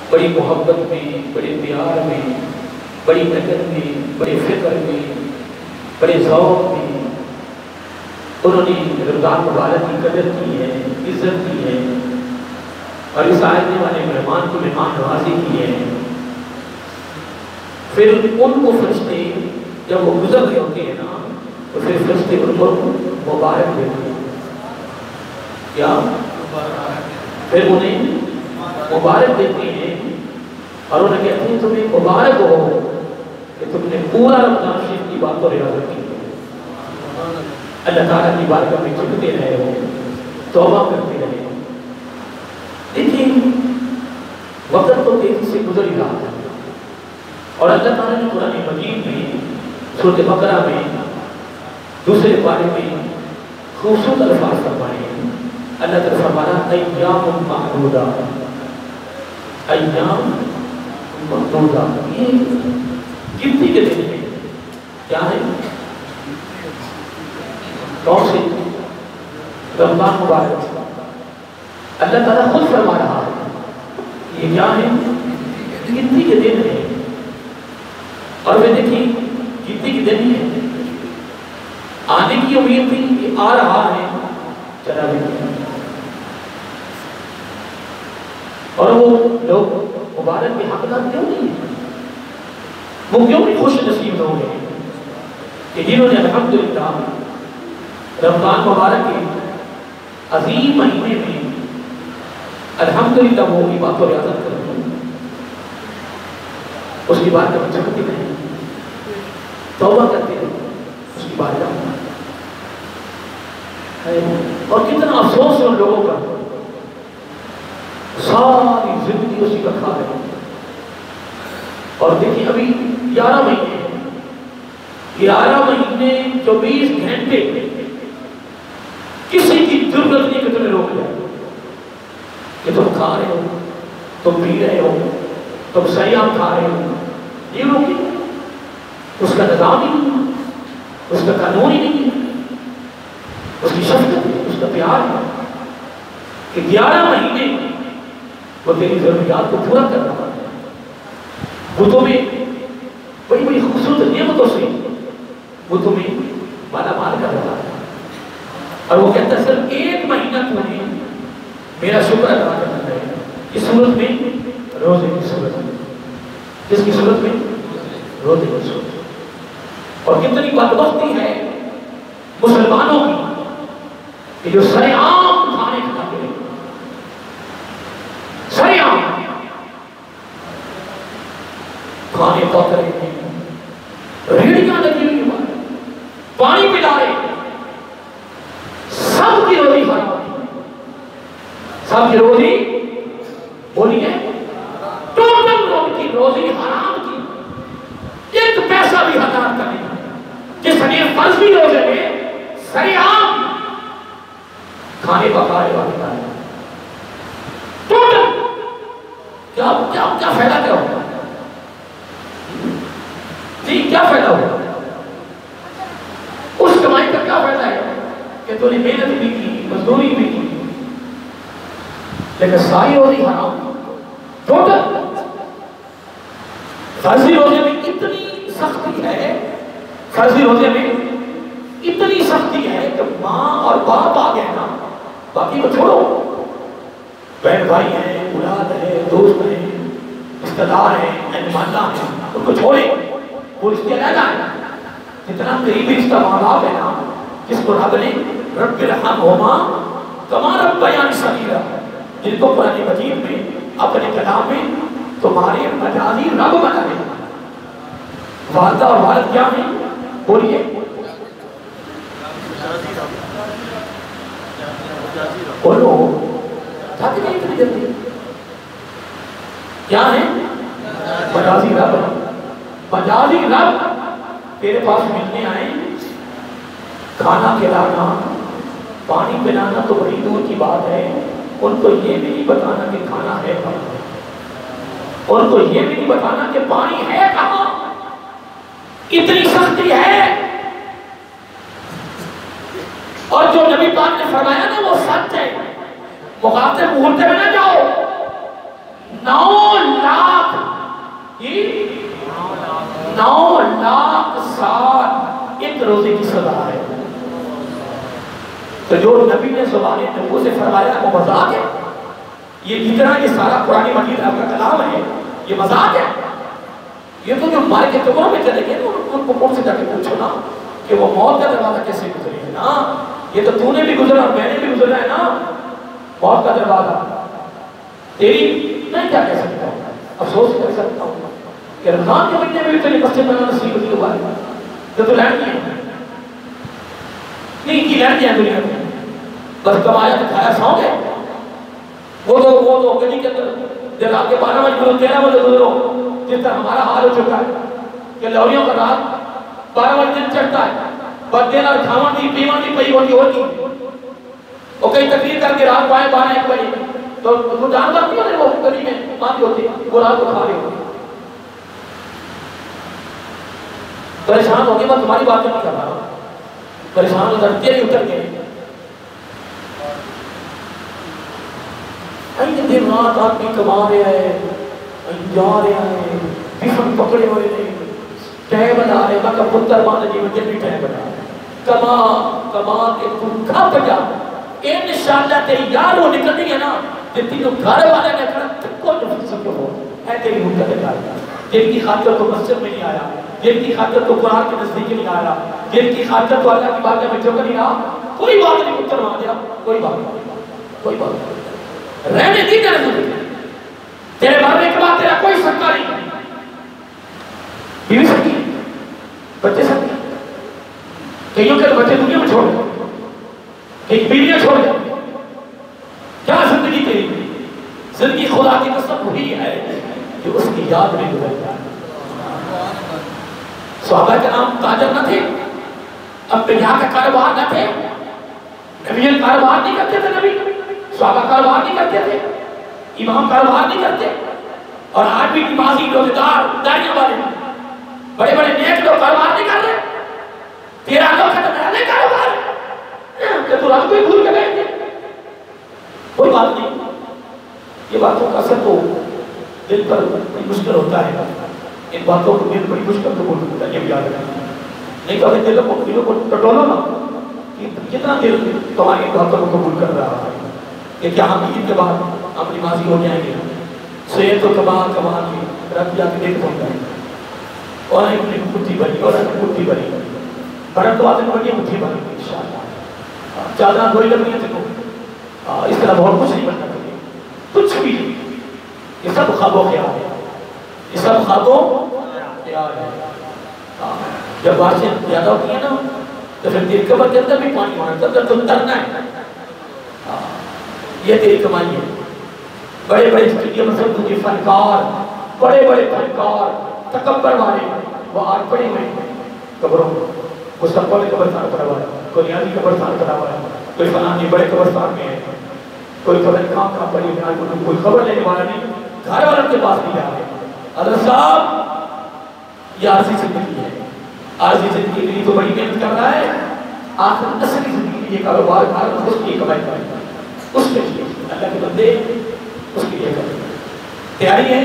بڑی محبت میں، بڑے پیار میں، بڑی محنت میں، بڑے فکر میں، بڑے ذوق میں انہوں نے رمضان مبارک کی قدر کی ہے، عزت کی ہے، اور اس آنے والے مہمان کو مہمان نوازی کی ہے۔ پھر ان کو فرشتے جب وہ گزر رہے ہوتے ہیں نا تو پھر فرشتے ان کو مبارک دیتے ہیں۔ کیا؟ پھر انہیں مبارک دیتے ہیں اور انہیں کہتے ہیں تمہیں مبارک ہو کہ تم نے پورا رمضان شریف کی بات کو ریاضت کی، اللہ تعالیٰ کی بارگاہ میں جھکتے رہے ہو، توبہ کرتے رہے ہو۔ دیکھیں وقت تو تیزی سے گزر ہی رہا ہے، اور اللہ تعالیٰ نے قرآن مجید میں سورۃ بقرہ میں دوسرے پارے میں خوبصورت الفاظ فرمائے ہیں۔ اللہ تعالیٰ فرمایا ایام معدودہ، ایام معدودہ، یہ گنتی کے دن ہیں۔ کیا ہے؟ کون سے؟ رمضان مبارک۔ اللہ تعالیٰ خود فرما رہا ہے یہ کیا ہے؟ گنتی کے دن ہیں، اور وہ دیکھیں گنتی کے دن ہی ہے، آنے کی امید تھی کہ آ رہا ہے، چلا گیا، اور وہ لوگ مبارک کے حقدار کیوں نہیں ہیں؟ وہ کیوں نہیں خوش نصیب لوگ ہیں کہ جنہوں نے الحمدللہ رمضان مبارک کے عظیم مہینے میں الحمدللہ وہ عبادت و ریاضت کر دی، اس کی بات میں جھکتے رہے، توبہ کرتے رہے اس کی بات میں۔ اور کتنا افسوس ہے ان لوگوں کا، ساری زندگی اسی کا کھا رہے ہیں۔ اور دیکھیں ابھی 11 مہینے ہیں، 11 مہینے 24 گھنٹے کسی کی ضرورت نہیں کہ تمہیں روک جائے کہ تم کھا رہے ہو، تم پی رہے ہو، تم سیام کھا رہے ہو، یہ روکے؟ اس کا نظام ہی نہیں ہے، اس کا قانون ہی نہیں ہے، اس کی شفقت ہے، اس کا پیار ہے کہ 11 مہینے وہ تیری ضروریات کو پورا کر رہا ہے، وہ تمہیں بڑی بڑی خوبصورت نعمتوں سے وہ تمہیں مالا مال کر رہا ہے، اور وہ کہتا ہے صرف 1 مہینہ تمہیں میرا شکر ادا کرنا ہے۔ اس صورت میں روزے کی صورت میں، کس کی صورت میں؟ روزے کی صورت۔ اور کتنی بدبختی ہے مسلمانوں کی کہ جو سرعام کھانے کھاتے ہیں، سرعام کھانے پک رہے ہیں، ریڑیاں لگی ہوئی ہیں، پانی پلا رہے ہیں، سب کی روزی حرام، سب کی روزی بولیے ٹوٹل لوگ کی روزی حرام کی، ایک پیسہ بھی حلال کرنے جس نے فرضی روزے میں سرعام کھانے پکانے والا ہے، ٹوٹل کیا فائدہ کیا ہوگا؟ جی کیا فائدہ ہوگا؟ اس کمائی کا کیا فائدہ ہے کہ تو نے محنت بھی کی، مزدوری بھی کی، لیکن ساری روزی حرام ٹوٹل۔ فرضی روزے میں اتنی سختی ہے، فرضی روزے میں اتنی سختی ہے کہ ماں اور باپ آ گئے نا، باقی کو چھوڑو، بہن بھائی ہیں، اولاد ہے، دوست ہیں، رشتہ دار ہیں، مہمانہ ہیں، ان کو چھوڑے، وہ رشتے علیحدہ ہیں۔ جتنا قریبی رشتہ ماں باپ ہے نا، جس کو رب نے رب ارحمہما کما ربیانی صغیرا، جن کو قرآن مجید میں اپنے کلام میں تمہارے مجازی رب بنا ہے۔ والدہ اور والد کیا ہیں؟ بولیے بولو، تھک نہیں اتنی جلدی، کیا ہے؟ مجازی رب، مجازی رب تیرے پاس ملنے آئے، کھانا کھلانا، پانی پلانا تو بڑی دور کی بات ہے، ان کو یہ بھی نہیں بتانا کہ کھانا ہے کہاں، ان کو یہ بھی نہیں بتانا کہ پانی ہے کہاں، اتنی سختی ہے۔ اور جو نبی پاک نے فرمایا نا وہ سچ ہے، مخاطب مہرتے میں نہ جاؤ، 9 9 لاکھ سال ایک روزے کی سزا ہے. تو جو نبی نے زبان نبوت سے فرمایا وہ مذاق ہے. یہ اتنا یہ سارا قرآن مجید آپ کا کلام ہے، یہ مذاق ہے. یہ تو جو مار کے ٹکڑوں میں چلے گئے ان کو کون سے جا کے پوچھو نا کہ وہ موت کا دروازہ کیسے گزری ہے نا. یہ تو نے بھی گزرا اور میں نے بھی گزرا ہے نا موت کا دروازہ. تیری میں کیا کہہ سکتا ہوں، افسوس کر سکتا ہوں کہ رمضان کے مہینے میں بھی تیری مسجد میں نصیب ہوئی ہوا ہے. تو لہر کی ہے نہیں کی لہر کی ہے دنیا میں، بس کمایا تو کھایا سو گئے. وہ تو گلی کے اندر جب آپ کے 12 بجے گزرو 13 بجے گزرو جس طرح ہمارا حال ہو چکا ہے کہ لوریوں کا رات 12 بجے دن چڑھتا ہے، بدین اور کھاون دی پیون دی پئی ہوتی اور کئی تقریر کر کے رات پائے 12-1 بجے تو وہ جانور نہیں ہوتے، وہ گلی میں ماتی ہوتی وہ رات کو کھا رہے ہوتے. پریشان ہو گئے، میں تمہاری باتیں نہیں کر رہا ہوں، پریشان ہو ڈرتے ہی اتر گئے. این دن رات آدمی کما رہے ہیں، جا رہے ہیں، ٹفن پکڑے ہوئے ہیں، ٹائم بنا رہے ہیں. میں کہا پتر مان جی مجھے بھی ٹائم بنا کما کے تو کھپ جا. انشاءاللہ تیری یار وہ نکلنی ہے نا جتنی تو گھر والے نے کرا تک کو جو سکتے ہو ہے تیری حکت ہے. جن کی خاطر تو مسجد میں نہیں آیا، جن کی خاطر تو قرآن کے نزدیک نہیں آیا، جن کی خاطر تو اللہ کی باتیں میں چوک نہیں رہا، کوئی بات نہیں پتر مان دیا، کوئی بات نہیں رہنے دی تیرے مجھے. تیرے مرنے کے بعد تیرا کوئی سکتا نہیں. بیوی سکتی بچے سکتی، کئیوں کے بچے دنیا میں چھوڑ گئے، کئی بیویاں چھوڑ گئے. کیا زندگی تیری؟ زندگی خدا کی قسم ہوئی ہے کہ اس کی یاد میں گزر جائے. صحابہ کرام تاجر نہ تھے، اپنے یہاں کا کاروبار نہ تھے، نبی کاروبار نہیں کرتے تھے، نبی صحابہ کاروبار نہیں کرتے تھے، امام کاروبار نہیں کرتے. اور آج بھی نمازی روزدار داڑیاں والے بڑے بڑے نیک لوگ کاروبار نہیں کر رہے. تیرا لوگ ختم ہے کاروبار کہ تو رب کو ہی بھول کے گئے. کوئی بات نہیں، یہ باتوں کا اثر تو دل پر بڑی مشکل ہوتا ہے. ان باتوں کو دل بڑی مشکل کو بول ہوتا ہے، یہ بھی یاد رکھنا. نہیں تو اپنے دلوں کو ٹٹولو نا کہ کتنا دل تمہاری باتوں کو قبول کر رہا ہے کہ کیا ہم عید کے بعد ہم نمازی ہو جائیں گے. سوئے تو کمال کی رب جا کے دیکھ پہنچ جائیں گے. اور ایک مٹھی بھری اور ایک مٹھی بھری بڑا تو آتے بڑی مٹھی بھری انشاءاللہ. چادرہ دھوئی لگنی ہے تکو اس طرح بہت کچھ نہیں بننا چاہیے، کچھ بھی. یہ سب خوابوں خیال ہے، یہ سب خوابوں خیال ہے. جب بارشیں زیادہ ہوتی ہیں نا تو پھر تیری قبر کے اندر بھی پانی ہونا ہے، تم ترنا ہے. یہ تیری کمائی ہے. بڑے بڑے اسٹوڈیو میں سب کے فنکار، بڑے بڑے فنکار تکبر والے وہ آج پڑے ہوئے قبروں میں. مستقبل قبرستان پڑا ہوا ہے، کوئی نیازی قبرستان پڑا ہوا ہے، کوئی فلانی بڑے قبرستان میں ہے، کوئی خبر کہاں پڑی ہے، کوئی خبر لینے والا نہیں، گھر والوں کے پاس نہیں جا رہے. حضرت صاحب یہ عارضی زندگی ہے. عارضی زندگی کے لیے تو بڑی محنت کر رہا ہے، آخر اصلی زندگی کے لیے کاروبار اس کے لیے کمائی کرے گا، اس کے لیے اللہ کے بندے اس کے لیے کرے گا. تیاری ہے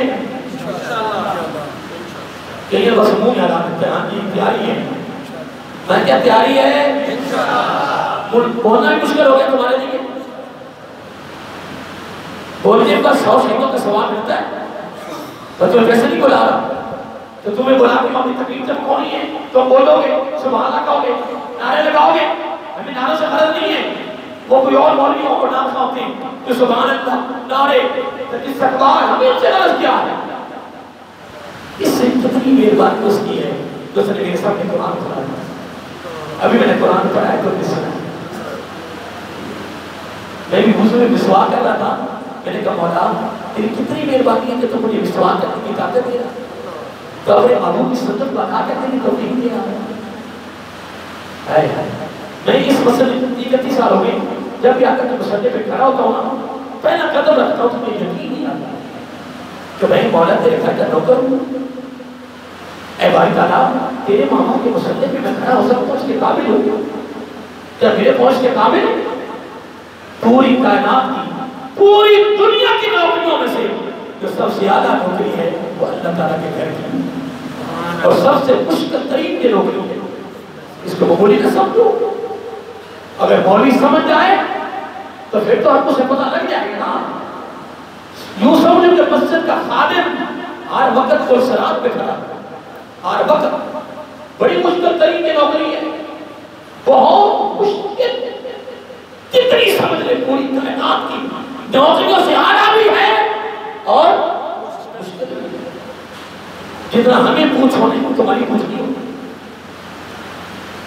کہ یہ بس منہ یاد آ دیتے ہیں ہاں جی تیاری ہے. میں کیا تیاری ہے؟ بولنا بھی مشکل ہو گیا تمہارے لیے. بولنے کا 100 شہیدوں کا ثواب ملتا ہے. میں تمہیں ویسے نہیں بلا رہا تو تمہیں بلا کے اپنی تکلیف جب کونی ہے تو بولو گے، سبحان اللہ کہو گے، نعرے لگاؤ گے. ہمیں نعروں سے غرض نہیں ہے. وہ کوئی اور مولویوں کو نام سناتے ہیں کہ سبحان اللہ نعرے استقبال، ہمیں ان سے غرض کیا ہے؟ اس سے کتنی مہربانی اس کی ہے جو اس نے میرے سامنے قرآن پڑھا ہے. ابھی میں نے قرآن پڑھا ہے تو میں بھی حضور میں مسوا کر رہا تھا. میں نے کہا مولا تیری کتنی مہربانی ہے کہ تم مجھے مسوا کرنے کی طاقت دے رہا، تو اپنے ابو کی سنت کو ادا کرنے کی توفیق دے رہا ہے. میں اس مسئلے 31 سال ہو گئے جب بھی آ کر کے مسئلے پہ کھڑا ہوتا ہوں نا پہلا قدم رکھتا ہوں تو مجھے یقین نہیں آتا کہ میں مولا تیرے گھر کا نوکر ہوں. اے بھائی تعالیٰ تیرے ماما کے مسئلے پہ میں کھڑا ہو سکتا ہوں، اس کے قابل ہوں کیا میرے پہنچ کے قابل ہوں؟ پوری کائنات کی پوری دنیا کی نوکریوں میں سے جو سب سے زیادہ نوکری ہے وہ اللہ تعالیٰ کے گھر کی. اور سب سے مشکل ترین یہ نوکری ہے، اس کو معمولی نہ سمجھو۔ اگر مولوی سمجھ جائے تو پھر تو آپ کو سے پتہ لگ جائے گا نا۔ یوں سمجھو کہ مسجد کا خادم ہر وقت کو صراط پہ کھڑا، ہر وقت بڑی مشکل ترین یہ نوکری ہے، بہت مشکل، کتنی سمجھ لے پوری کائنات کی نوکریوں سے اعلیٰ بھی ہے اور مشکل بھی ہے۔ جتنا ہمیں پوچھ ہونے کو تمہاری پوچھ نہیں ہوگی۔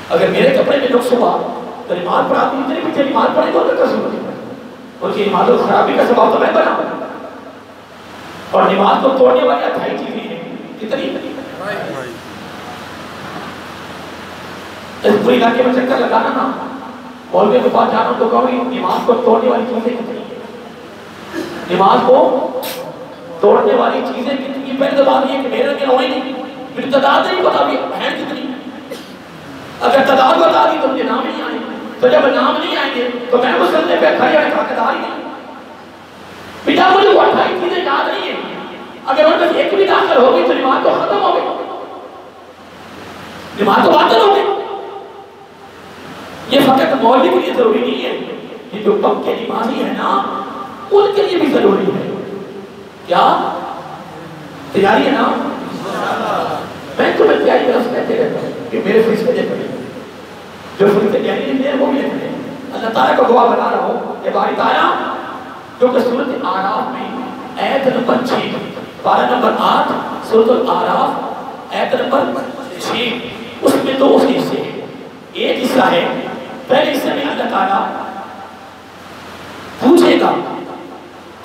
اگر میرے کپڑے میں نقص ہوا تو نماز پڑھاتی اتنے پیچھے نماز پڑھے تو کیسے ہوتی ہے؟ ان کی نماز خرابی کا سبب تو میں بنا، اور نماز کو توڑنے والی اٹھائی چیزیں ہیں کتنی۔ اس پوری علاقے میں چکر لگانا نا، مولوی کے پاس جانا تو کہو نماز کو توڑنے والی چیزیں کتنی ہیں، نماز کو توڑنے والی چیزیں کتنی۔ پہلے تو بات یہ کہ میرے کے ہوئی نہیں، مجھے تعداد نہیں پتا بھی ہیں کتنی۔ اگر تعداد بتا دی تو مجھے نام نہیں آئیں گے، تو جب نام نہیں آئیں گے تو میں مسلسل پہ کھڑی ہوئی حقدار ہی نہیں۔ بیٹا مجھے وہ 28 چیزیں یاد نہیں ہیں، اگر ان میں ایک بھی داخل ہوگی تو نماز تو ختم ہو گئی، نماز تو باطل ہو گئی۔ یہ فقط مولوی کے لیے ضروری نہیں ہے، یہ جو پکے نمازی ہیں نا ان کے لیے بھی ضروری ہے۔ کیا تیاری ہے نا؟ میں تمہیں تیاری کا رس کہتے رہتا ہوں کہ میرے فرشتے دے پڑے، جو فرشتے تیاری نہیں دے وہ بھی لکھتے ہیں۔ اللہ تعالیٰ کو دعا بنا رہا ہوں کہ باری تعالیٰ جو کہ سورۃ اعراف میں آیت نمبر 6 پارہ نمبر 8 سورۃ الاعراف آیت نمبر 6 اس میں دو حصے ہیں۔ ایک حصہ ہے پہلے حصے میں اللہ تعالیٰ پوچھے گا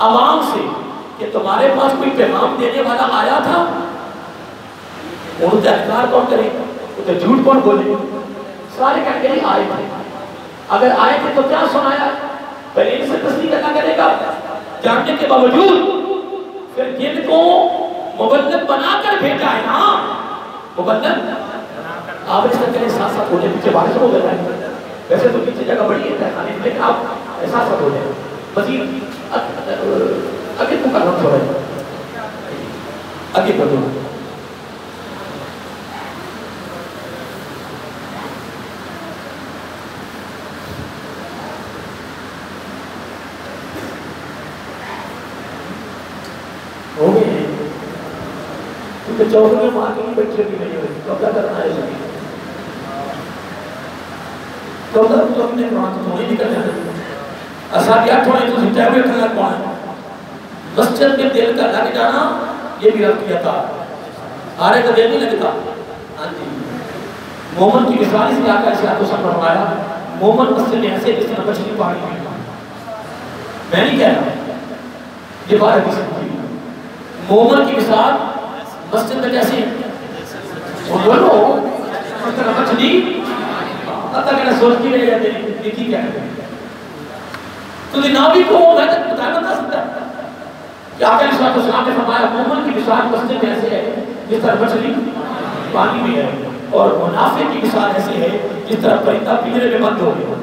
عوام سے کہ تمہارے پاس کوئی پیغام دینے والا آیا تھا؟ ان کا انکار کون کرے گا؟ ان کا جھوٹ کون بولے؟ سارے کہیں گے آئے تھے، اگر آئے تھے تو کیا سنایا؟ پہلے ان سے تصدیق کرنا کرے گا جاننے کے باوجود، پھر جن کو مبلغ بنا کر بھیجا ہے نا، مبلغ آپ اس طرح ساتھ ساتھ ہو جائے، پیچھے بارش ہو جائے، ویسے تو پیچھے جگہ بڑی ہے خانے میں، لیکن آپ ساتھ ساتھ ہو جائے مزید آگے تو کرنا تھوڑا ہے، آگے بڑھو۔ ہو گئے ہیں کیونکہ چوکوں میں ماں کے لیے بچے بھی نہیں ہوئے، تو کیا کرنا ہے؟ تو اپنے قرآن کو تھوڑی نکل جانا، اساتیات تھوڑے تو سچائی ہوئے کھلا پڑھا، مسجد میں دل کا لگ جانا یہ بھی رب کیا تھا، آرے کا دل نہیں لگتا۔ ہاں جی، مومن کی مثال اس لیے آقا علیہ الصلوۃ والسلام فرمایا، مومن مسجد میں ایسے جس طرح مچھلی پانی میں، میں نہیں کہہ رہا، یہ بات حدیث میں مومن کی مثال مسجد میں کیسے بولو اس طرح مچھلی، اب تک سوچتی رہ جاتے ہیں یہ کیا ہے، تو یہ ناوی کو میں تک بتانا نہ سکتا کہ آقا علیہ الصلوۃ والسلام نے فرمایا مومن کی مثال مسجد میں ایسے ہے جس طرح مچھلی پانی میں ہے، اور منافق کی مثال ایسے ہے جس طرح پرندہ پنجرے میں بند ہو گیا۔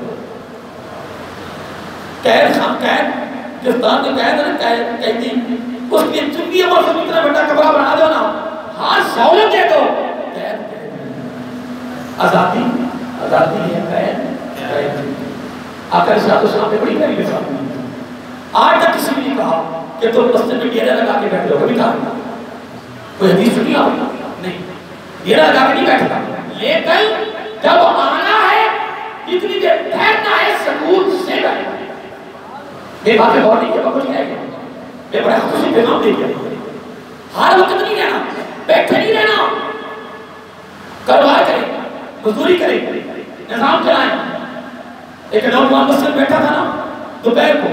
قید خان قید گرفتار کے قید ہے نا، قیدی اس لیے چنگی عمر سے اتنا بڑا کپڑا بنا دو نا، ہر سہولت دے دو، آزادی آزادی ہے، قید آقا علیہ الصلوۃ نے بڑی پیاری مثال دی۔ آج تک کسی نے کہا کہ تم مسجد میں ڈیرا لگا کے بیٹھ جاؤ، کبھی کہا کوئی حدیث سنی آپ نہیں، ڈیرا لگا کے نہیں بیٹھتا، لیکن جب آنا ہے جتنی دیر ٹھہرنا ہے سکون سے بیٹھنا ہے۔ یہ باتیں غور نہیں کیا کچھ کہہ گیا، میں بڑا خوشی پیغام دے دیا، ہر وقت نہیں رہنا، بیٹھے نہیں رہنا، کاروبار کریں، مزدوری کریں، نظام چلائیں۔ ایک نوجوان مسجد بیٹھا تھا نا دوپہر کو،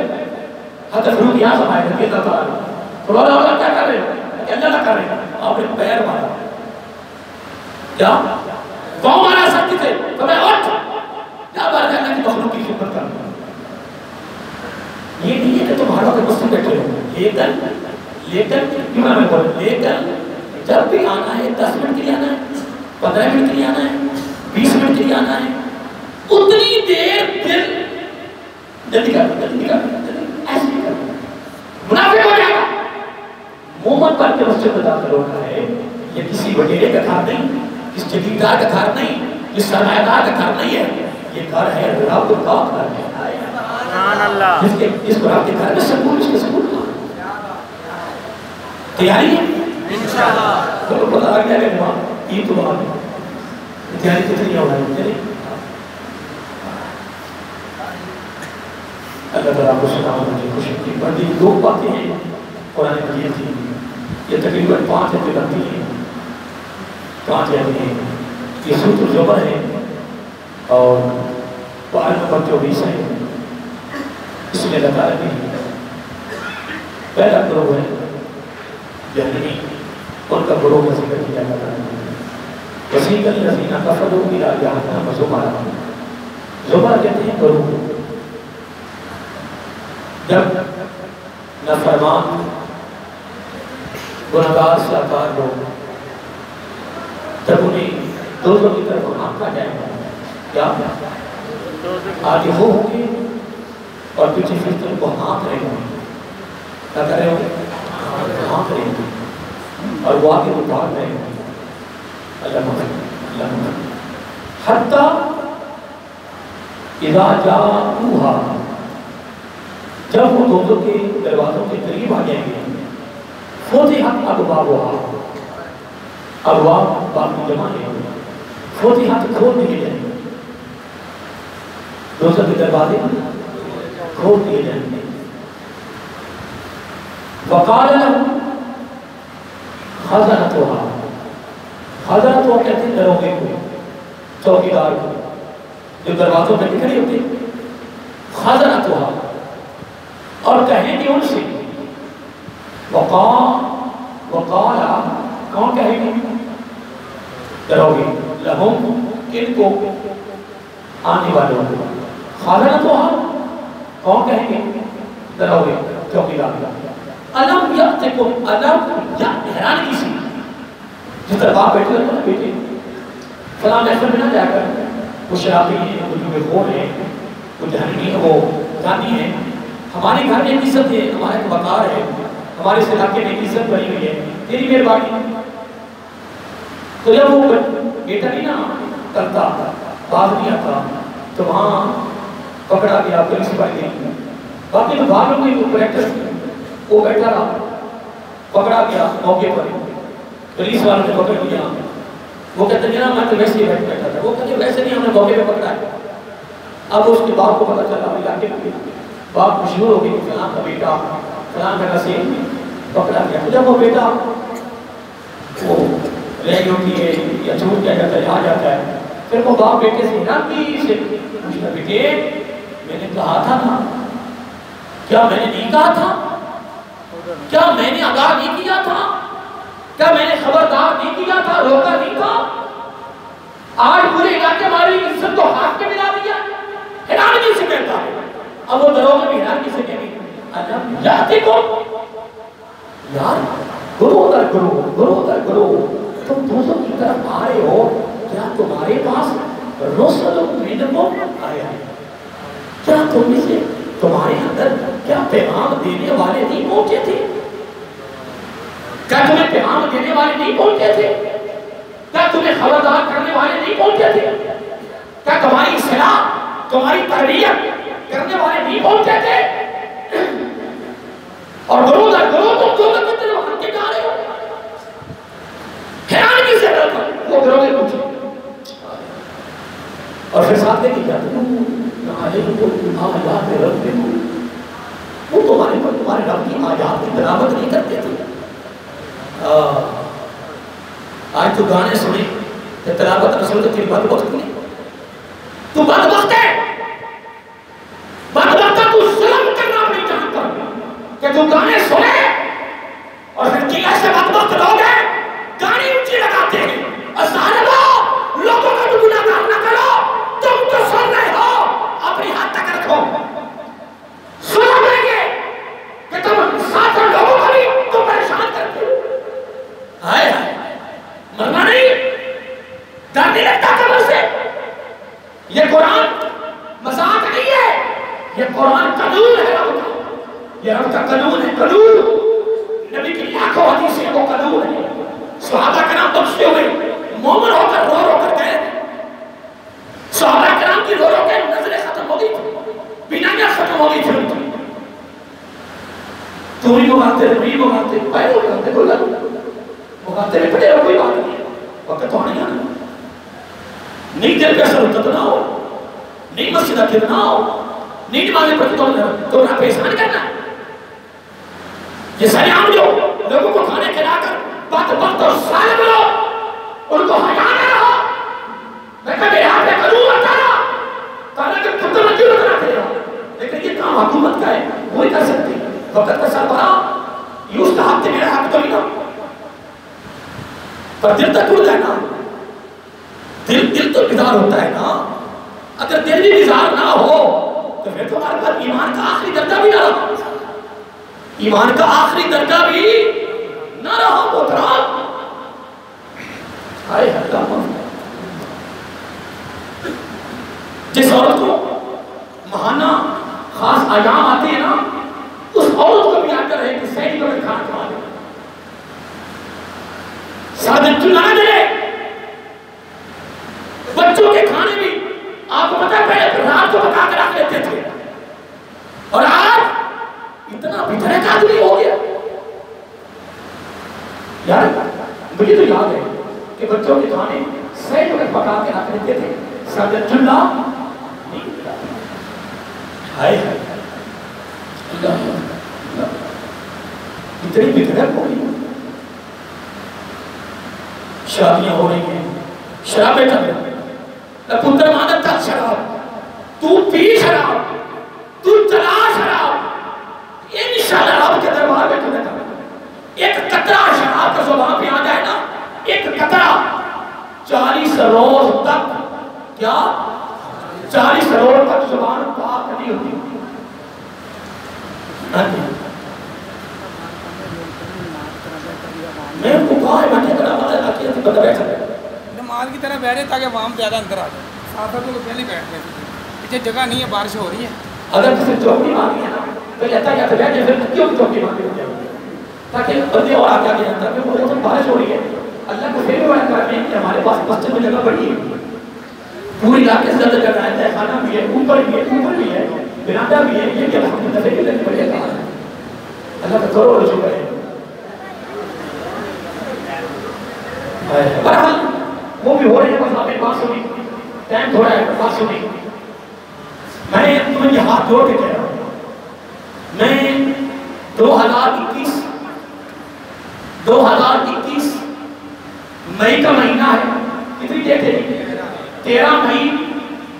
حضرت فاروق اعظم آئے رضی اللہ تعالیٰ عنہ، اللہ کیا کر رہے ہو؟ کہ اللہ کر رہے ہیں، آپ نے پیر مارا، کیا پاؤں مارا سکتے تھے تو میں اٹھ کیا بات ہے اللہ کی مخلوق کی خدمت کرنا۔ یہ نہیں ہے کہ تم ہر وقت مسجد بیٹھے ہو، لیکن کیوں نہ میں بولوں، لیکن جب بھی آنا ہے 10 منٹ کے لیے آنا ہے، 15 منٹ کے لیے آنا ہے، 20 منٹ کے لیے آنا ہے، اتنی دیر پھر جلدی کر ایسے ہی کر، منافق ہو جائے گا۔ مومن پر کے مسجد میں داخل ہونا ہے یہ کسی وڈیرے کا گھر نہیں، کس جگیردار کا گھر نہیں، کس سرمایہ دار کا گھر نہیں ہے، یہ گھر ہے رب کا گھر ہے۔ سبحان اللہ۔ جس کو رب کے گھر میں سکون، اس کے سکون تیاری ہے انشاءاللہ۔ تو پتہ لگ جائے گا عید تو بعد تیاری کتنی ہو رہی ہے۔ اللہ تعالیٰ کو سلام مجھے خوشی کی بڑی دو باتیں ہیں قرآن مجید کی، یہ تقریباً 5 ہفتے بنتی ہیں، 5 ہفتے ہیں۔ یہ سورۃ الزمر ہے اور آیت نمبر 24 ہے۔ اس میں اللہ تعالیٰ نے پہلا گروہ ہے جہنمی، ان کا گروہ کا ذکر کیا جاتا ہے۔ وسیق الذین کفروا الی جہنم زمرا، زمرا کہتے ہیں گروہ۔ جب نافرمان گناہگار سرکار لوگ جب انہیں دوزخ کی طرف ہانکا جائے گا، کیا آگے وہ ہوں گے اور پیچھے فرشتے کو ہانک رہے ہوں گے، کیا کر رہے ہوں گے؟ ہانک رہے ہوں گے اور وہ آگے وہ بھاگ رہے ہوں گے۔ اللہ محمد حتی اذا جاؤہا، جب وہ دوزخ کے دروازوں کے قریب آ جائیں گے، فتحت ابوابہا، ابواب باب کی جمع ہے، فتحت کھول دیے جائیں گے، دوزخ کے دروازے کھول دیے جائیں گے۔ وقال لهم خزنتها، خزنتها کہتے ہیں دروگے کو، چوکیدار کو، جو دروازوں میں کھڑے ہوتے ہیں، خزنتها، اور کہیں گے ان سے وقال، کون کہیں گے؟ دروگے لہم، ان کو آنے والوں کو، خزنتها، کون کہیں گے؟ دروگے چوکیدار۔ علم یأتکم، علم حیران کی سی، جس طرح باپ بیٹھے ہوتے ہیں بیٹے فلاں محفل میں نہ جا کر وہ شرابی ہیں، وہ جنوب خور ہیں، وہ جہنمی ہیں، وہ زانی ہیں، ہمارے گھر میں ایک عزت ہے، ہمارا ایک وقار ہے، ہمارے اس علاقے میں ایک عزت بنی ہوئی ہے، تیری مہربانی۔ تو جب وہ بیٹا نہیں نا کرتا، باز نہیں آتا، تو وہاں پکڑا گیا، پولیس پائی گئی، باقی تو باہر ہوئی وہ کریکٹر وہ بیٹھا رہا، پکڑا گیا موقع پر، پولیس والوں نے پکڑ لیا۔ وہ کہتے ہیں نا میں تو ویسے ہی بیٹھا تھا، وہ کہتے ہیں ویسے نہیں، ہم نے موقع پہ پکڑا ہے۔ اب اس کے باپ کو پتہ چلا، علاقے میں باپ مشہور ہو گئی، فلاں کا بیٹا فلاں کا نصیب پکڑا گیا۔ جب وہ بیٹا وہ رہ ہوتی ہے یا چھوٹ جاتا ہے، آ جاتا ہے، پھر وہ باپ بیٹے سے حیرانگی سے پوچھتا، بیٹے میں نے کہا تھا نا، کیا میں نے نہیں کہا تھا؟ کیا میں نے آگاہ نہیں کیا تھا؟ کیا میں نے خبردار نہیں کیا تھا، روکا نہیں تھا؟ آج پورے علاقے ہماری عزت کو ہاتھ کے ملا دیا، حیرانگی سے کہتا ہے۔ اب وہ دروگے بھی حیرانگی سے کہتے ہیں علم یأتکم، یار گروہ در گروہ تم دوزخ کی طرف آئے ہو، کیا تمہارے پاس رسل منکم آیا ہے؟ کیا تم میں سے تمہارے اندر کیا پیغام دینے والے نہیں پہنچے تھے؟ کیا تمہیں پیغام دینے والے نہیں پہنچے تھے؟ کیا تمہیں خبردار کرنے والے نہیں پہنچے تھے؟ کیا تمہاری اصلاح، تمہاری تربیت کرنے والے نہیں پہنچے تھے؟ اور گروہ در گروہ تم دوزخ کی طرف ہم کے جا رہے ہو؟ حیرانگی سے کرتا وہ گروہ پوچھے، اور پھر ساتھ دیکھیں کیا وہ تمہارے رب کی آیات کی تلاوت نہیں کرتے تھے۔ آج تو گانے سنے کہ تلاوت رسول تیری بدبخت نہیں، تو بدبخت ہے، بدبخت ہے، تو ظلم کرنا اپنی جان پر کہ تو گانے سنے اور پھر کی ایسے بدبخت لوگ ہیں گانے اونچی لگاتے ہیں، اور ظالموں لوگوں کا تو گناہگار نہ کرو، تم تو سن رہے ہو، اپنی ہاتھ تک رکھو، سنا دیں گے کہ تم ساتھ لوگوں کو بھی تو پریشان کرتے ہو۔ آئے مرنا نہیں، ڈر نہیں لگتا قبر سے؟ یہ قرآن مذاق نہیں ہے، یہ قرآن قانون ہے رب کا، یہ رب کا قانون ہے، قانون نبی کی لاکھوں حدیث ہے، وہ قانون ہے۔ صحابہ کرام منگاتے نہیں منگاتے پہلے منگاتے کوئی بات منگاتے میں پڑے کوئی بات نہیں وقت تو نہیں آنا نہیں دل پہ اثر ہوتا تو نہ ہو نہیں مسجدہ کرنا ہو نہیں نمازیں پڑھتے تو نہ پیسان کرنا یہ سارے عام جو لوگوں کو کھانے کھلا کر بات وقت اور سالم لو ان کو حیاء نہ رہا میں کہا میرے ہاتھ میں قانون آتا رہا کہا کہ پتر مجھے اتنا دے رہا لیکن یہ کام حکومت کا ہے وہی کر سکتی وقت کا سربراہ یہ اس کا حق تھے میرا حق تو نہیں نا پر دل تک اڑتا ہے نا دل تو بیدار ہوتا ہے نا اگر دل بھی بیدار نہ ہو تو پھر تو ہمارے پاس ایمان کا آخری درجہ بھی نہ رہا ایمان کا آخری درجہ بھی نہ رہا محترم ہائے اللہ جس عورت کو ماہانہ خاص ایام آتے ہیں نا اس عورت کو بھی آتا رہے کہ سہی کو میں کھانا کھا دے سادن چنا نہ دے بچوں کے کھانے بھی آپ کو پتہ ہے پہلے رات کو پکا کر رکھ لیتے تھے اور آج اتنا بھیترے کا آدمی ہو گیا یار مجھے تو یاد ہے کہ بچوں کے کھانے سہی کو پکا کے رکھ لیتے تھے سادن چنا ہائے ہائے اتنی بکرت ہو رہی شادیاں ہو رہی ہیں شرابیں چل رہی ہیں پتر مانت تک شراب تو پی شراب تو چلا شراب انشاءاللہ رب کے دربار میں تمہیں کرنا ایک قطرہ شراب کا زبان پہ آ جائے نا ایک قطرہ 40 روز تک کیا 40 روز تک زبان پاک نہیں ہوتی میں ان کو کہا ہے میں کہا ہے کہ بندہ بیٹھا ہے نماز کی طرح بیٹھے تاکہ عوام زیادہ اندر آ جائے ساتھ تو پہلے بیٹھ گئے پیچھے جگہ نہیں ہے بارش ہو رہی ہے اگر کسی چوکی مانگی ہے نا تو کہتا ہے کہ بیٹھے پھر کیوں چوکی مانگی ہو جائے تاکہ بندے اور آگے آگے جانتا ہے کہ وہ بارش ہو رہی ہے اللہ کو پھر بڑا کرنے ہیں کہ ہمارے پاس مسجد میں جگہ بڑی ہے پوری علاقے سے زیادہ جگہ ہے خانہ بھی ہے اوپر بھی ہے برانڈا بھی ہے یہ کہ الحمدللہ سے کتنے بڑے کہا ہے اللہ کا کرو رجوع ہے برحال وہ بھی ہو رہے ہیں بس آپ ایک بات سنی ٹائم تھوڑا ہے بات سنی میں تمہیں یہ ہاتھ جوڑ کے کہہ رہا ہوں میں 2021 مئی کا مہینہ ہے کتنی ڈیٹ ہے 13 مئی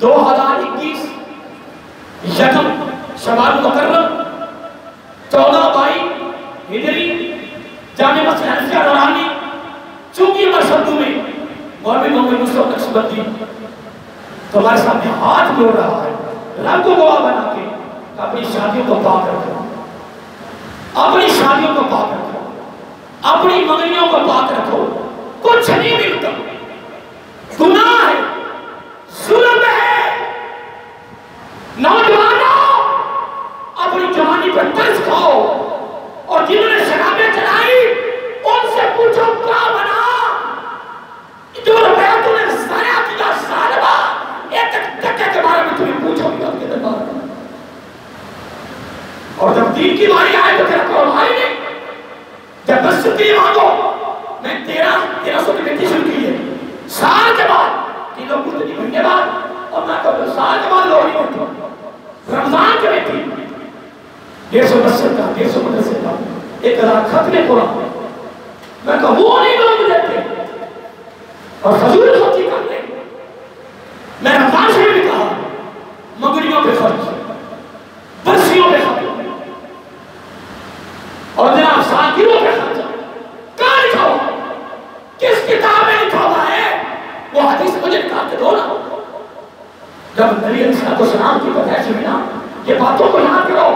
2021 یکم شوال مکرم 14 بائی ہجری جامع مسجد حنفیہ نورانی چونکہ مرشدوں میں مولوی محمد مصطفیٰ نقشبندی تمہارے سامنے ہاتھ جوڑ رہا ہے رب کو گواہ بنا کے اپنی شادیوں کو پاک رکھو اپنی شادیوں کو پاک رکھو اپنی منگنیوں کو پاک رکھو کچھ نہیں ملتا گناہ ہے ظلم ہے نوجوانوں اپنی جوانی پر ترس کھاؤ اور جنہوں نے شرابیں چلائی ان سے پوچھو کیا بنا جو روپیہ تم نے ضائع کیا سالبہ ایک ٹکے کے بارے میں تمہیں پوچھو گی آپ کے دربار میں اور جب دین کی باری آئے تو تیرا قول آئی نہیں جب مسجد کے لیے مانگو میں 1300 کی بیٹی شروع کی ہے سال کے بعد 3 لوگ کچھ نہیں مہینے بعد اور میں کہا سال کے بعد لوگ نہیں ہوتی رمضان کے بیٹی 150 مسجد کا 150 مدرسے کا 1000 ختم قرآن میں کہا وہ نہیں لوگ دیتے اور فضول خرچی کرتے میں رمضان سے بھی کہا مگریوں پہ خرچ برسیوں پہ خرچ اور جناب ساتھیوں پہ خرچ کہاں لکھا ہوا کس کتاب میں لکھا ہوا ہے وہ حدیث مجھے نکال کے دو نا جب نبی علیہ السلام کی پیدائش ہوئی نا یہ باتوں کو یاد کرو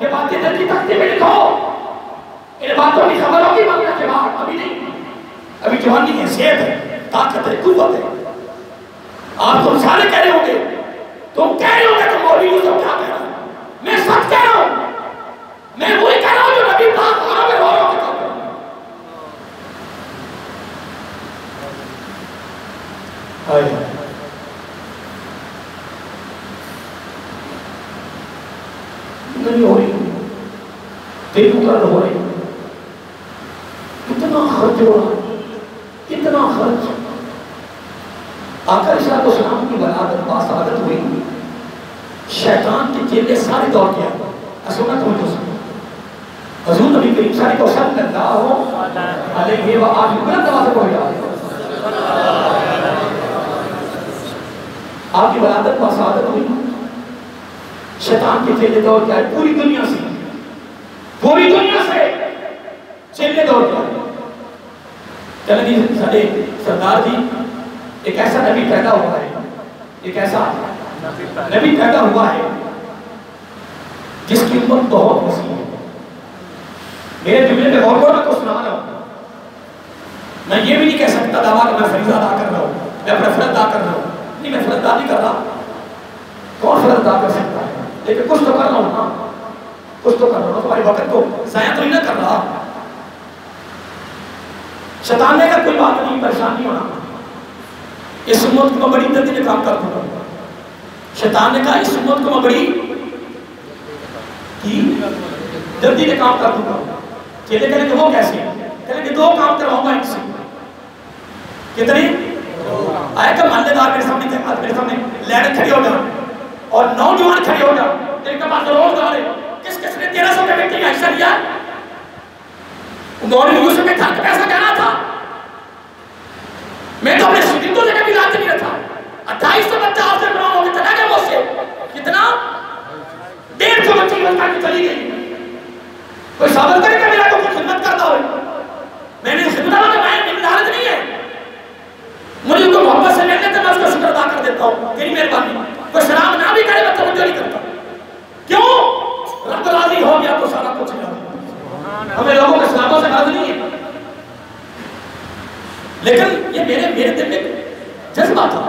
یہ باتیں دل کی تختی میں لکھو ان باتوں کی خبر ہوگی مانگنا کے بعد ابھی نہیں ابھی جوانی کی حیثیت ہے طاقت ہے قوت ہے آپ تم سارے کہہ رہے ہوں گے تم کہہ رہے ہوں گے تو مولوی یوسف کیا کہہ رہا ہے میں سچ کہہ رہا ہوں میں وہی کہہ رہا ہوں جو نبی پاک آرہا میں رو رہا ہوں کہا آئے نہیں ہو رہی دل مقرر ہو رہے ہیں، کتنا خرچ ہو رہا ہے، کتنا خرچ. آقا علیہ السلام کی ولادت باسعادت ہوئی، شیطان کے چیلے سارے دوڑ کے آئے. سننا تو مجھے سنو، حضور نبی کریم صلی اللہ علیہ وآلہ بلند آواز سے پڑھ جائے. آپ کی ولادت باسعادت ہوئی، شیطان کے چیلے دوڑ کے آئے، پوری دنیا سے چیلے دوڑ کے آئے. چلیں جی سارے سردار جی، ایک ایسا نبی پیدا ہوا ہے، ایک ایسا نبی پیدا ہوا ہے جس کی امت بہت وسیع ہے. میرے جملے میں اور بڑا کو سنا رہا ہوں. میں یہ بھی نہیں کہہ سکتا دعویٰ کہ میں فریضہ ادا کر رہا ہوں، میں اپنا فرض ادا کر رہا ہوں. نہیں، میں فرض ادا نہیں کر رہا. کون فرض ادا کر سکتا ہے؟ لیکن کچھ تو کر رہا ہوں نا، کچھ تو کر رہا ہوں. تمہاری وقت کو ضائع تو نہیں نہ کر رہا. شیطان نے کہا کوئی بات نہیں، پریشان نہیں ہونا، اس امت کو بڑی جلدی میں کام کر دوں گا. شیطان نے کہا اس امت کو میں بڑی جلدی میں کام کر دوں گا. چیلے کہنے کہ وہ کیسے ہیں؟ کہنے کہ دو کام کرواؤں گا ان سے. کتنے؟ آئے کہ محلے دار میرے سامنے لیڈ کھڑی ہو جا اور نوجوان کھڑی ہو جا، تیرے کے پاس روزگار ہے. کس نے 1300 کے بیٹے کا حصہ لیا؟ انہوں نے یوسف کے گھر کا پیسہ کہنا تھا. میں تو اپنے شگردوں سے کبھی لاتے نہیں رکھا. 2800 بچہ آپ سے بناؤں ہوگی چلا گیا مجھ سے. کتنا؟ 150 بچے کی بچہ کی چلی گئی. کوئی ثابت کرے کہ میرا کو کچھ خدمت کرتا ہوئے. میں نے خدمت آگا کہ میری لالت نہیں ہے. مجھے کو محبت سے ملنے تھے، میں اس کو شکر ادا کر دیتا ہوں، تیری مہربانی. کوئی شراب نہ بھی کرے میں توجہ نہیں کرتا. کیوں؟ رب راضی ہو گیا تو سارا کچھ ہے. ہمیں لوگوں کے شرابوں سے راضی نہیں ہے. لیکن یہ میرے دل میں جذبہ تھا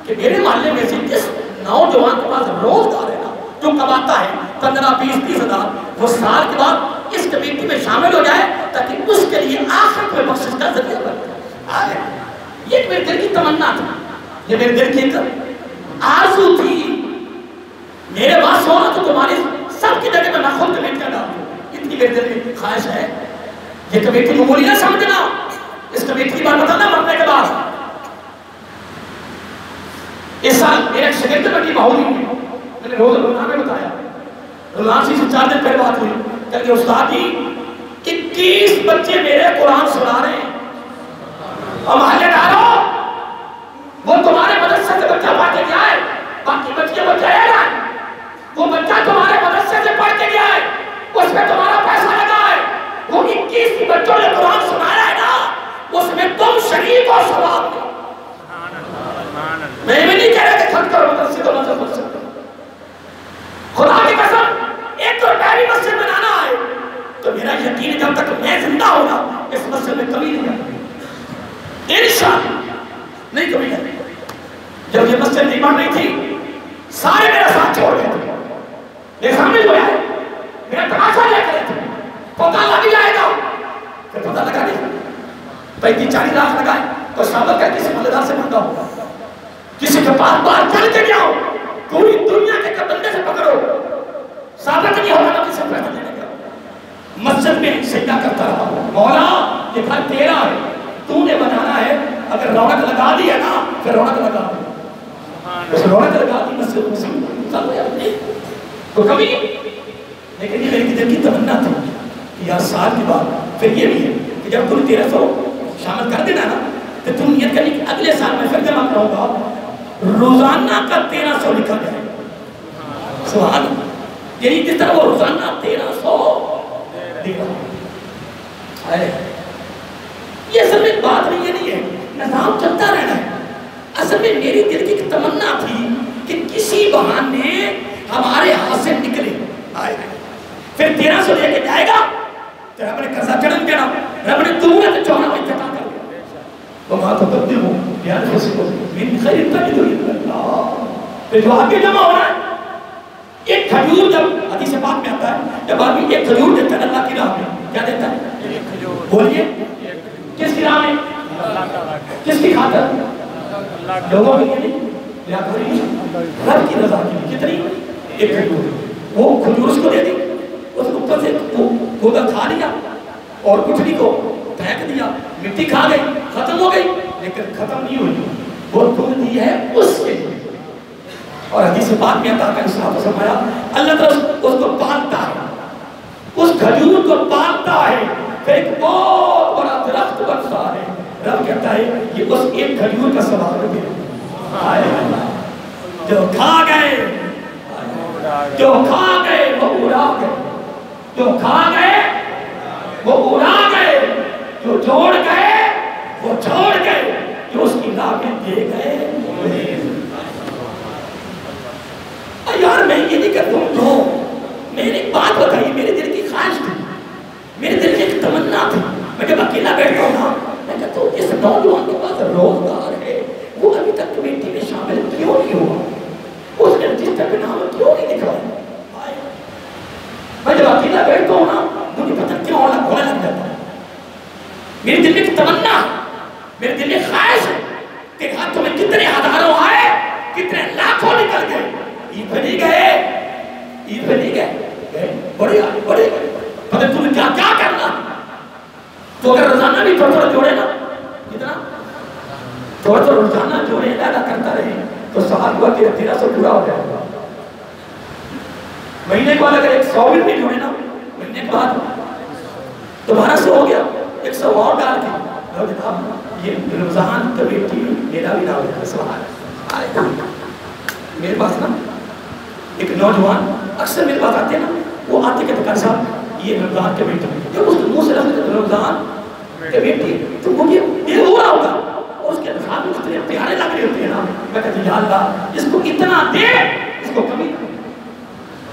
کہ میرے محلے میں سے جس نوجوان کے پاس روزگار ہے نا، جو کماتا ہے 15 20 30 ہزار، وہ سال کے بعد اس کمیٹی میں شامل ہو جائے تاکہ اس کے لیے آخرت میں بخشش کا ذریعہ بن جائے. یہ میرے دل کی تمنا تھا، یہ میرے دل کی ایک آرزو تھی. میرے پاس ہونا تو تمہاری سب کی جگہ میں خود کمیٹ کر ڈالوں. اتنی میرے دل کی خواہش ہے. یہ کمیٹی معمولی نہ سمجھنا، اس کمیٹی کی بات بتانا مرنے کے بعد. اس سال میرے ایک شگرد بٹی ماحولی ہوئی، میں نے روزانہ میں بتایا. روزانہ سے 4 دن پہلے بات ہوئی کہ استاد جی 21 بچے میرے قرآن سنا رہے ہیں. اور محلے ڈالو وہ تمہارے مدرسے سے بچہ پڑھ کے گیا ہے، باقی بچے وہ جائے گا. وہ بچہ تمہارے مدرسے سے پڑھ کے گیا ہے، اس میں تمہارا پیسہ لگا ہے. وہ 21 بچوں نے قرآن سنا رہا ہے نا، اس میں تم شریک اور ثواب دو. میں بھی نہیں کہہ رہا کہ خط کرو مدرسے کو مذہب بن سکتے. خدا کی قسم ایک تو پہلی مسجد بنانا ہے تو میرا یقین جب تک میں زندہ ہوگا اس مسجد میں کمی نہیں آتی. انشاءاللہ نہیں کمی آتی. جب یہ مسجد نہیں بن رہی تھی سارے میرا ساتھ چھوڑ گئے تھے. میرے سامنے جو ہے میرا تماشا لے کرے تھے. پتہ لگ جائے گا پھر پتہ لگا نہیں 35-40 لاکھ لگائے تو ثابت کر کسی مالدار سے مانگا ہوگا، کسی کے پاس باہر چل کے جاؤ، پوری دنیا کے بندے سے پکڑو، ثابت نہیں ہوگا تو کسی پیسہ دینے گا. مسجد میں سجدہ کرتا رہا، مولا یہ گھر تیرا ہے، تو نے بنانا ہے. اگر رونق لگا دی ہے نا پھر رونق لگا دی. اس رونق لگا دی مسجد میں تو کبھی. لیکن یہ میری دل کی تمنا تھی کہ یار سال کے بعد پھر یہ بھی ہے کہ جب تم 1300 شامل کر دینا نا تو تم نیت کرنی کہ اگلے سال میں پھر جمع کراؤں گا روزانہ کا 1300 لکھا جائے. سبحان اللہ. یعنی جس طرح وہ روزانہ 1300 لکھا ہے. یہ اصل میں بات نہیں، یہ نہیں ہے نظام چلتا رہنا ہے. اصل میں میری دل کی تمنا تھی کہ کسی بہانے ہمارے ہاتھ سے نکلے آئے پھر 1300 لے کے جائے گا تو رب نے قضا چڑھن دینا، رب نے دورت چونا ہوئی چکا کر دیا. وَمَا تُقَدِّمُوا لِأَنفُسِكُم مِّن خَيْرٍ تَجِدُوهُ عِندَ اللَّهِ. پھر جو آگے جمع ہو رہا ہے ایک کھجور، جب حدیث پاک میں آتا ہے جب آدمی ایک کھجور دیتا ہے اللہ کی راہ میں کیا دیتا ہے؟ بولیے کس کی راہ میں؟ کس کی خاطر؟ لوگوں کے لیے رب کی رضا کے لیے. کتنی؟ ایک کھجور. وہ کھجور اس کو دے دی، اس اوپر سے گودا کھا لیا اور گٹھلی کو پھینک دیا, مٹی کھا گئی, ختم ہو گئی, لیکن ختم نہیں ہوئی, وہ دودھ دی ہے اس کے لیے. اور حدیث پاک میں عطا کا صاحب نے فرمایا اللہ تعالیٰ اس کو پالتا ہے, اس کھجور کو پالتا ہے, پھر ایک بہت بڑا درخت بنتا ہے. رب کہتا ہے یہ اس ایک کھجور کا ثواب ہے. جو کھا گئے جو کھا گئے وہ اڑا گئے, جو کھا گئے وہ اڑا گئے, جو جوڑ گئے وہ چھوڑ گئے, جو اس کی لاگت دے گئے. یار میں یہ نہیں کرتا ہوں, میں نے ایک بات بتائی, میرے دل کی خواہش تھی, میرے دل کی ایک تمنا تھی. میں جب اکیلا بیٹھتا ہوں نا, میں کہتا ہوں اس نوجوان کے پاس روزگار ہے, وہ ابھی تک کمیٹی میں شامل کیوں نہیں ہوا, اس نے رجسٹر پہ نام کیوں نہیں لکھا. میں جب اکیلا بیٹھتا ہوں نا, مجھے پتہ کیوں ہونے لگ جاتا ہے. میرے دل میں ایک تمنا, میرے دل میں خواہش ہے کہ ہاتھوں میں کتنے ہزاروں آئے, کتنے لاکھوں نکل گئے, عید پہ نہیں گئے, عید پہ نہیں گئے, بڑے آئے بڑے گئے, پتہ تمہیں کیا کیا کرنا. تو اگر روزانہ بھی تھوڑا تھوڑا جوڑے نا, کتنا تھوڑا تھوڑا روزانہ جوڑے ادا کرتا رہے, تو سوال ہوا کہ 1300 پورا ہو جائے گا. مہینے کے بعد اگر 100 بھی جوڑے نا, مہینے کے بعد 1200 ہو گیا, 100 اور ڈال کے جناب یہ رمضان کمیٹی میرا بھی نام ہے. سوال میرے پاس نا ایک نوجوان اکثر میرے پاس آتے ہیں نا, وہ آتے کہتے ہیں صاحب یہ رمضان کمیٹی, جب اس کے منہ سے لفظ رمضان کمیٹی تو مجھے یہ ہو رہا ہوگا, اور اس کے الفاظ میں اتنے پیارے لگ رہے ہوتے ہیں نا. میں کہتے ہیں یا اللہ اس کو اتنا دے, اس کو کمی.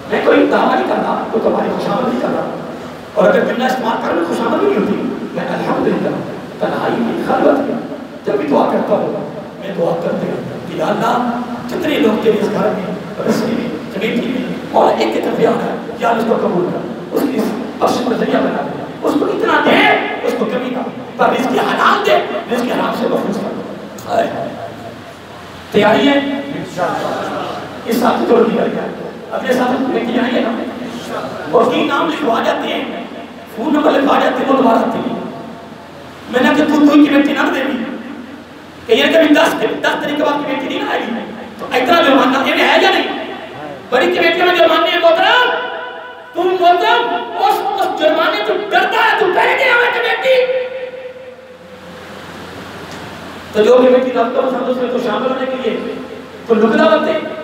میں کوئی دعویٰ نہیں کر رہا, کوئی تمہاری خوشامد نہیں کر رہا, اور اگر دنیا استعمال کرنے میں خوشامد نہیں ہوتی, میں الحمدللہ تنہائی میں خلوت میں جب بھی دعا کرتا ہوں, میں دعا کرتے ہیں کہ یا اللہ جتنے لوگ تیرے اس گھر میں, رسمی میں, کمیٹی میں, اور ایک ایک روپیہ ہے, یا اس کو قبول کر, اس کی بخش کا ذریعہ بنا دے, اس کو اتنا دے, اس کو کمی کا, پر رزق حلال دے, رزق حرام سے محفوظ کر. تیاری ہے اس ساتھ توڑ دیا گیا, اپنے ساتھ لے کے جائیں گے نا, اور کی نام لکھوا جاتے ہیں, فون نمبر لکھوا جاتے ہیں, وہ دوبارہ آتے ہیں. میں نے کہا تو کی بیٹی نہ دے گی, کہ یہ کبھی 10 طریقے بعد کی بیٹی نہیں آئے گی, تو اتنا جرمانہ یہ ہے یا نہیں؟ بڑی کمیٹی میں جرمانے ہیں محترم, تم محترم اس جرمانے تو ڈرتا ہے, تم کہہ گیا ہے کمیٹی. تو جو کمیٹی رابطہ پسند اس میں تو شامل ہونے کے لیے تو لکھنا بنتے ہیں.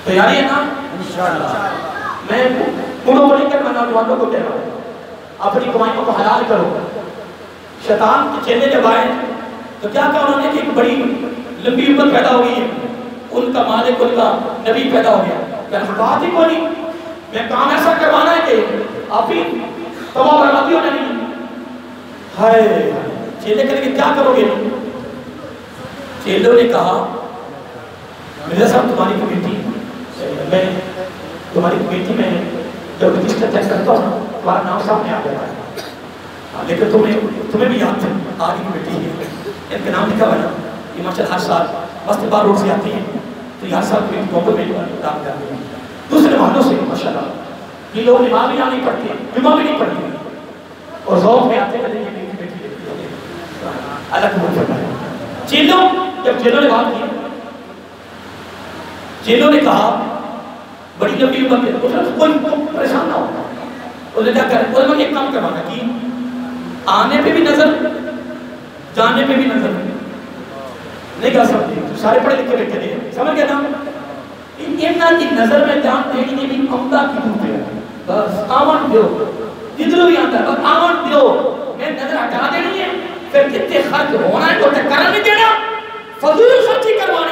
تیاری ہے نا انشاءاللہ. میں پوروں کو لے کر میں نوجوانوں کو کہہ رہا ہوں, اپنی کمائیوں کو حلال کرو. شیطان کے چیلے جب آئے تو کیا کہا انہوں نے کہ ایک بڑی لمبی امت پیدا ہو گئی ہے, ان کا مالک ان کا نبی پیدا ہو گیا. کہ بات ہی کوئی نہیں, میں کام ایسا کروانا ہے کہ آپ ہی تباہ بربادی ہونے نہیں. ہائے چیلے کہنے کہ کیا کرو گے؟ چیلوں نے کہا مرزا صاحب تمہاری کمیٹی میں, تمہاری کمیٹی میں جب رجسٹر چیک کرتا ہوں نا, تمہارا نام سامنے آ جاتا ہے, لیکن تمہیں بھی یاد تھا آگے کمیٹی ہے, ان کے نام لکھا ہوا نا, یہ ماشاءاللہ ہر سال مست بار روڈ سے آتی ہیں, تو یہ ہر سال کمیٹی موقع میں کام کرتے ہیں. دوسرے محلوں سے ماشاءاللہ یہ لوگ نماز بھی یہاں نہیں پڑھتے, جمعہ بھی نہیں پڑھتے, اور ذوق میں آتے ہیں اللہ قبول فرمائے. چیلوں جب چیلوں نے بات کی, چیلوں نے کہا بڑی لمبی عمر ہے, کوئی پریشان نہ ہوگا, انہوں نے کیا کر, انہوں نے ایک کام کروانا کہ آنے پہ بھی نظر, جانے پہ بھی نظر نہیں کر سکتے, سارے پڑھے لکھے بیٹھے تھے, سمجھ گیا نا. انہاں کی نظر میں جان دیکھنے بھی عمدہ کی دور پہ, بس آمن دیو, جدھر بھی آتا ہے بس آمن دیو, میں نظر ہٹا دینی ہے, پھر کتنے خرچ ہونا ہے تو کرنے نہیں دینا, فضول خرچی کروانا